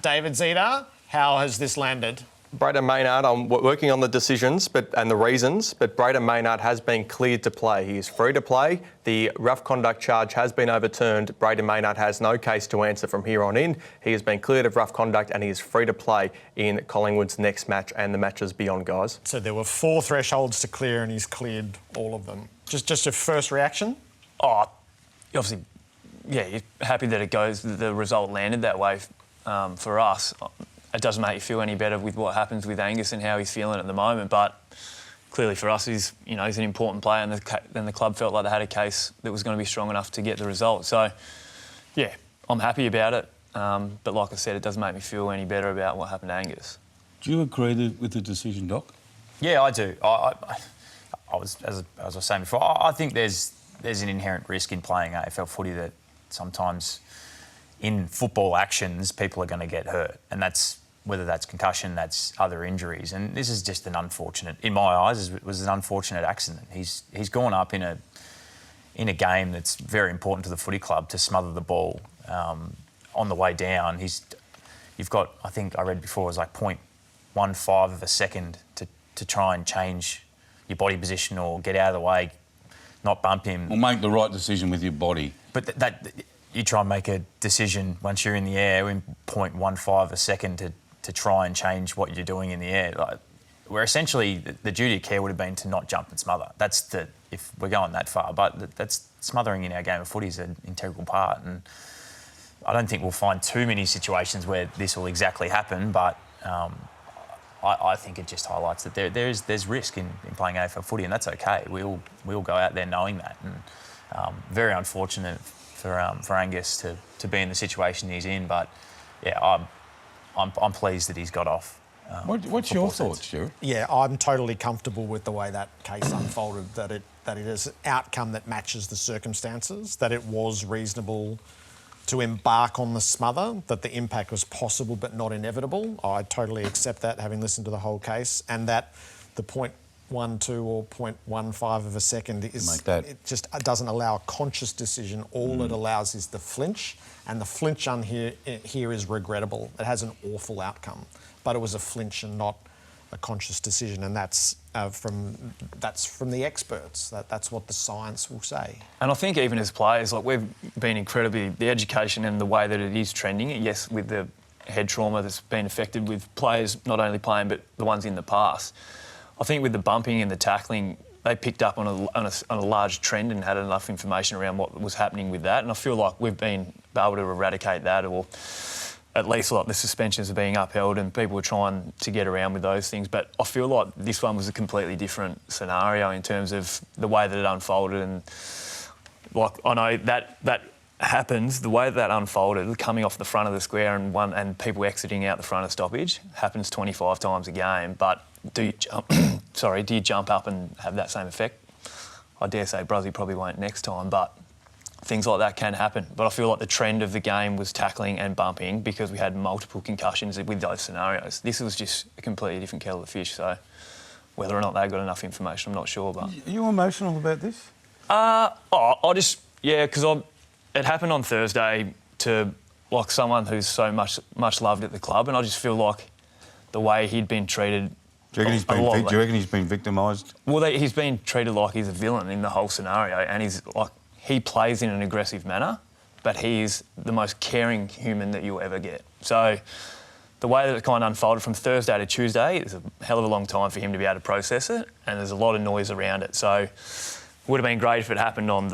David Zita, how has this landed? Brayden Maynard, I'm working on the decisions and the reasons, but Brayden Maynard has been cleared to play. He is free to play. The rough conduct charge has been overturned. Brayden Maynard has no case to answer from here on in. He has been cleared of rough conduct and he is free to play in Collingwood's next match and the matches beyond, guys. So there were 4 thresholds to clear and he's cleared all of them. Just your first reaction? Oh, obviously, yeah, you're happy that the result landed that way for us. It doesn't make you feel any better with what happens with Angus and how he's feeling at the moment, but clearly for us, he's an important player, and the club felt like they had a case that was going to be strong enough to get the result. So, yeah, I'm happy about it, but like I said, it doesn't make me feel any better about what happened to Angus. Do you agree with the decision, Doc? Yeah, I do. As I was saying before, I think there's an inherent risk in playing AFL footy that sometimes in football actions people are going to get hurt, and that's whether that's concussion, that's other injuries, and this is just an unfortunate, in my eyes, it was an unfortunate accident. He's gone up in a game that's very important to the footy club to smother the ball on the way down. You've got, I think I read before, it was like 0.15 of a second to try and change your body position or get out of the way, not bump him. Or make the right decision with your body. But that you try and make a decision once you're in the air in 0.15 a second to try and change what you're doing in the air. Like, where essentially the duty of care would have been to not jump and smother. If we're going that far. But that's smothering in our game of footy is an integral part. And I don't think we'll find too many situations where this will exactly happen, but I think it just highlights that there's risk in playing AFL footy, and that's okay. We'll go out there knowing that. And very unfortunate for Angus to be in the situation he's in, but yeah, I'm pleased that he's got off. What's your thoughts, Stuart? Yeah, I'm totally comfortable with the way that case unfolded, that it is an outcome that matches the circumstances, that it was reasonable to embark on the smother, that the impact was possible but not inevitable. I totally accept that, having listened to the whole case, and that the 0.12 or 0.15 of a second it just doesn't allow a conscious decision. All it allows is the flinch, and the flinch here is regrettable. It has an awful outcome, but it was a flinch and not a conscious decision, and that's from the experts. That's what the science will say. And I think even as players, like, we've been incredibly, the education and the way that it is trending, yes, with the head trauma that's been affected with players not only playing but the ones in the past. I think with the bumping and the tackling, they picked up on a large trend and had enough information around what was happening with that. And I feel like we've been able to eradicate that, or at least like the suspensions are being upheld and people are trying to get around with those things. But I feel like this one was a completely different scenario in terms of the way that it unfolded. And like, I know that happens, the way that unfolded, coming off the front of the square and people exiting out the front of stoppage, happens 25 times a game. But do you jump up and have that same effect? I dare say Bruzzy probably won't next time, but things like that can happen. But I feel like the trend of the game was tackling and bumping because we had multiple concussions with those scenarios. This was just a completely different kettle of fish, so whether or not they got enough information, I'm not sure. But are you emotional about this? Because it happened on Thursday to like someone who's so much loved at the club, and I just feel like the way he'd been treated. Do you reckon he's been victimised? Well, he's been treated like he's a villain in the whole scenario, and he plays in an aggressive manner, but he is the most caring human that you'll ever get. So the way that it kind of unfolded from Thursday to Tuesday is a hell of a long time for him to be able to process it, and there's a lot of noise around it. So it would have been great if it happened on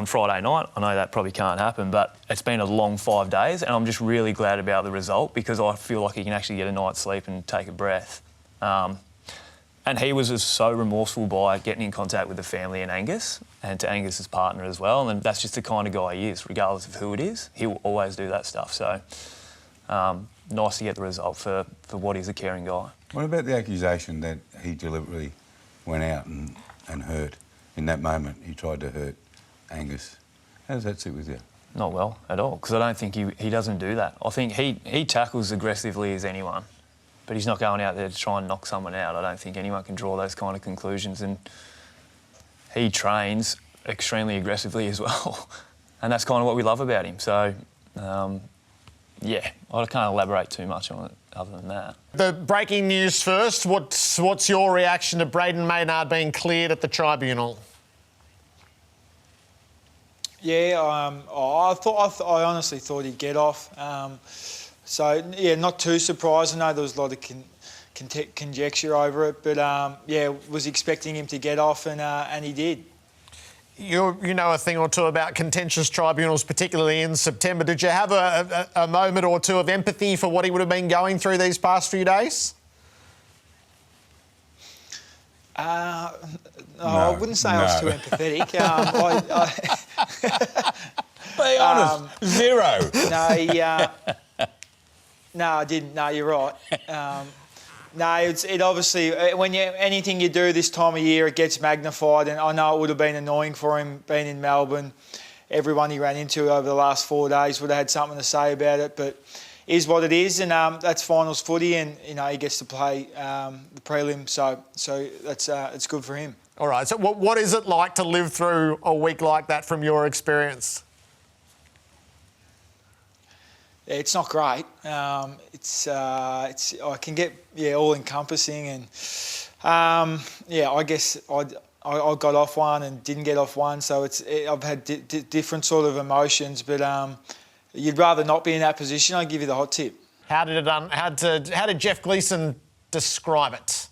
Friday night. I know that probably can't happen, but it's been a long 5 days, and I'm just really glad about the result because I feel like he can actually get a night's sleep and take a breath. And he was just so remorseful by getting in contact with the family and Angus, and to Angus's partner as well. And that's just the kind of guy he is, regardless of who it is. He will always do that stuff. So nice to get the result for what is a caring guy. What about the accusation that he deliberately went out and hurt? In that moment, he tried to hurt Angus. How does that sit with you? Not well at all, because I don't think he doesn't do that. I think he tackles aggressively as anyone, but he's not going out there to try and knock someone out. I don't think anyone can draw those kind of conclusions. And he trains extremely aggressively as well. And that's kind of what we love about him. So, yeah, I can't elaborate too much on it other than that. The breaking news first. What's your reaction to Braden Maynard being cleared at the tribunal? Yeah, I honestly thought he'd get off. So yeah, not too surprised. I know there was a lot of conjecture over it, but yeah, was expecting him to get off, and he did. You know a thing or two about contentious tribunals, particularly in September. Did you have a moment or two of empathy for what he would have been going through these past few days? No, I wouldn't say I was too empathetic. Be honest, zero. No, I didn't. No, you're right. No, it obviously, anything you do this time of year, it gets magnified, and I know it would have been annoying for him being in Melbourne. Everyone he ran into over the last 4 days would have had something to say about it, but it is what it is, and that's finals footy, and he gets to play the prelim, so that's it's good for him. All right, so what is it like to live through a week like that from your experience? Yeah, it's not great. I can get all encompassing, and I guess I got off one and didn't get off one, so I've had different sort of emotions, but you'd rather not be in that position. I'll give you the hot tip. How did Jeff Gleeson describe it?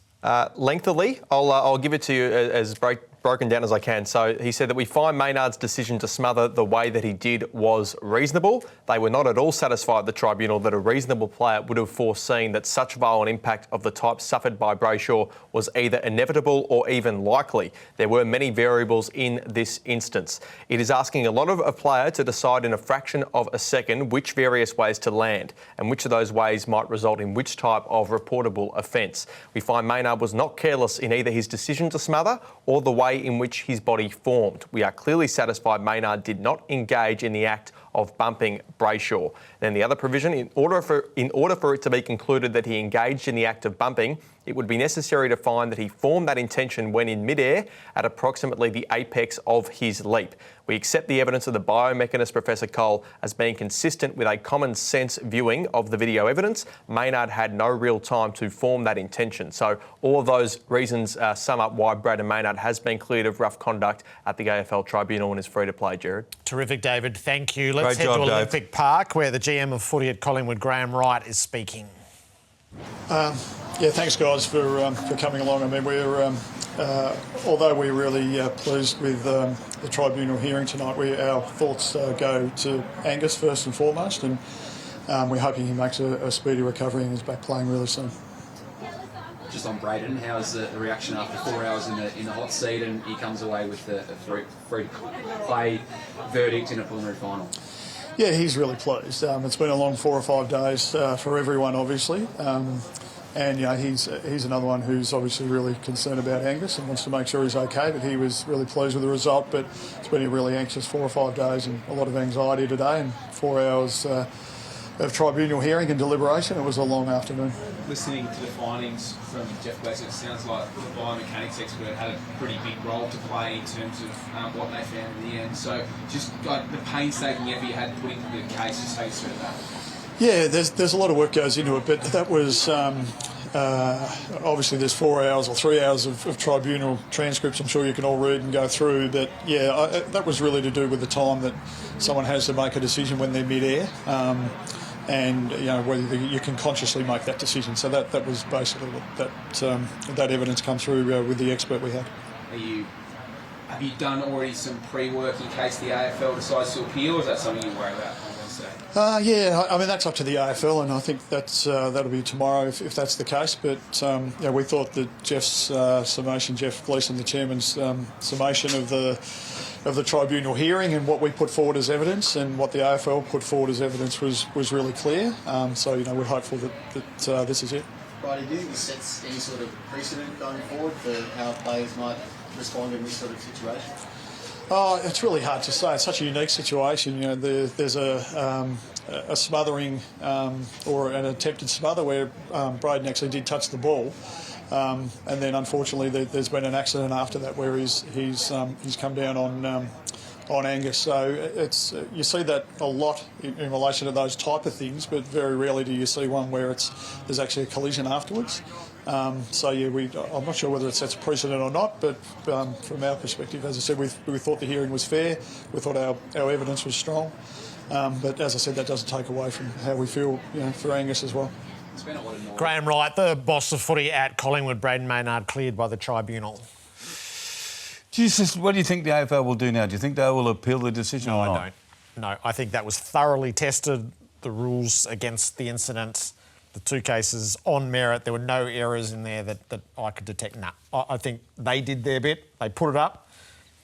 Lengthily, I'll give it to you as broken down as I can. So he said that we find Maynard's decision to smother the way that he did was reasonable. They were not at all satisfied at the tribunal that a reasonable player would have foreseen that such violent impact of the type suffered by Brayshaw was either inevitable or even likely. There were many variables in this instance. It is asking a lot of a player to decide in a fraction of a second which various ways to land and which of those ways might result in which type of reportable offence. We find Maynard was not careless in either his decision to smother or the way in which his body formed. We are clearly satisfied Maynard did not engage in the act of bumping Brayshaw. Then the other provision, in order for it to be concluded that he engaged in the act of bumping, it would be necessary to find that he formed that intention when in midair at approximately the apex of his leap. We accept the evidence of the biomechanist Professor Cole as being consistent with a common sense viewing of the video evidence. Maynard had no real time to form that intention. So all of those reasons sum up why Braden Maynard has been cleared of rough conduct at the AFL Tribunal and is free to play, Jared. Terrific, David. Thank you. Let's Great head job, to Dave. Olympic Park, where the GM of footy at Collingwood, Graham Wright, is speaking. Yeah, thanks guys for coming along. I mean, we're although we're really pleased with the tribunal hearing tonight, our thoughts go to Angus first and foremost, and we're hoping he makes a speedy recovery and is back playing really soon. Just on Braden, how's the reaction after 4 hours in the hot seat, and he comes away with a free play verdict in a preliminary final? Yeah, he's really pleased. It's been a long 4 or 5 days for everyone, obviously. And he's another one who's obviously really concerned about Angus and wants to make sure he's okay, but he was really pleased with the result. But it's been a really anxious 4 or 5 days and a lot of anxiety today, and 4 hours of tribunal hearing and deliberation. It was a long afternoon. Listening to the findings from Jeff Gleeson, it sounds like the biomechanics expert had a pretty big role to play in terms of what they found in the end. So just the painstaking effort you had put into the case, just how you saw that. Yeah, there's a lot of work goes into it, but that was obviously there's 4 hours or 3 hours of tribunal transcripts I'm sure you can all read and go through, but yeah, that was really to do with the time that someone has to make a decision when they're mid-air, and whether you can consciously make that decision. So that was basically what that evidence come through with the expert we had. Have you done already some pre-work in case the AFL decides to appeal, or is that something you worry about? Yeah, I mean that's up to the AFL, and I think that'll be tomorrow if that's the case. But we thought that Jeff's summation, Jeff Gleeson, the chairman's summation of the tribunal hearing and what we put forward as evidence and what the AFL put forward as evidence was really clear. So we're hopeful that this is it. Brady, do you think this sets any sort of precedent going forward for how players might respond in this sort of situation? Oh, it's really hard to say. It's such a unique situation. There's a smothering or an attempted smother where Braden actually did touch the ball, and then unfortunately there's been an accident after that where he's come down on on Angus. So it's you see that a lot in relation to those type of things, but very rarely do you see one where there's actually a collision afterwards. So yeah, I'm not sure whether it sets a precedent or not, but from our perspective, as I said, we thought the hearing was fair. We thought our evidence was strong. But as I said, that doesn't take away from how we feel, for Angus as well. It's been a lot of noise. Graham Wright, the boss of footy at Collingwood, Braden Maynard, cleared by the tribunal. Jesus, what do you think the AFL will do now? Do you think they will appeal the decision or not? I don't. No, I think that was thoroughly tested. The rules against the incident, the two cases on merit, there were no errors in there that I could detect. No, I think they did their bit. They put it up.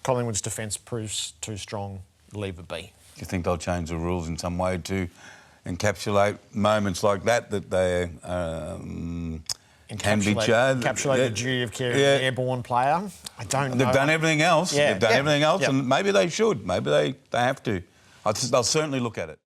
Collingwood's defence proves too strong. Leave it be. Do you think they'll change the rules in some way to encapsulate moments like that they can be charged? Encapsulate the duty of care of an airborne player. I don't know. They've done everything else. Yeah. They've done everything else, Yeah. and maybe they should. Maybe they have to. They'll certainly look at it.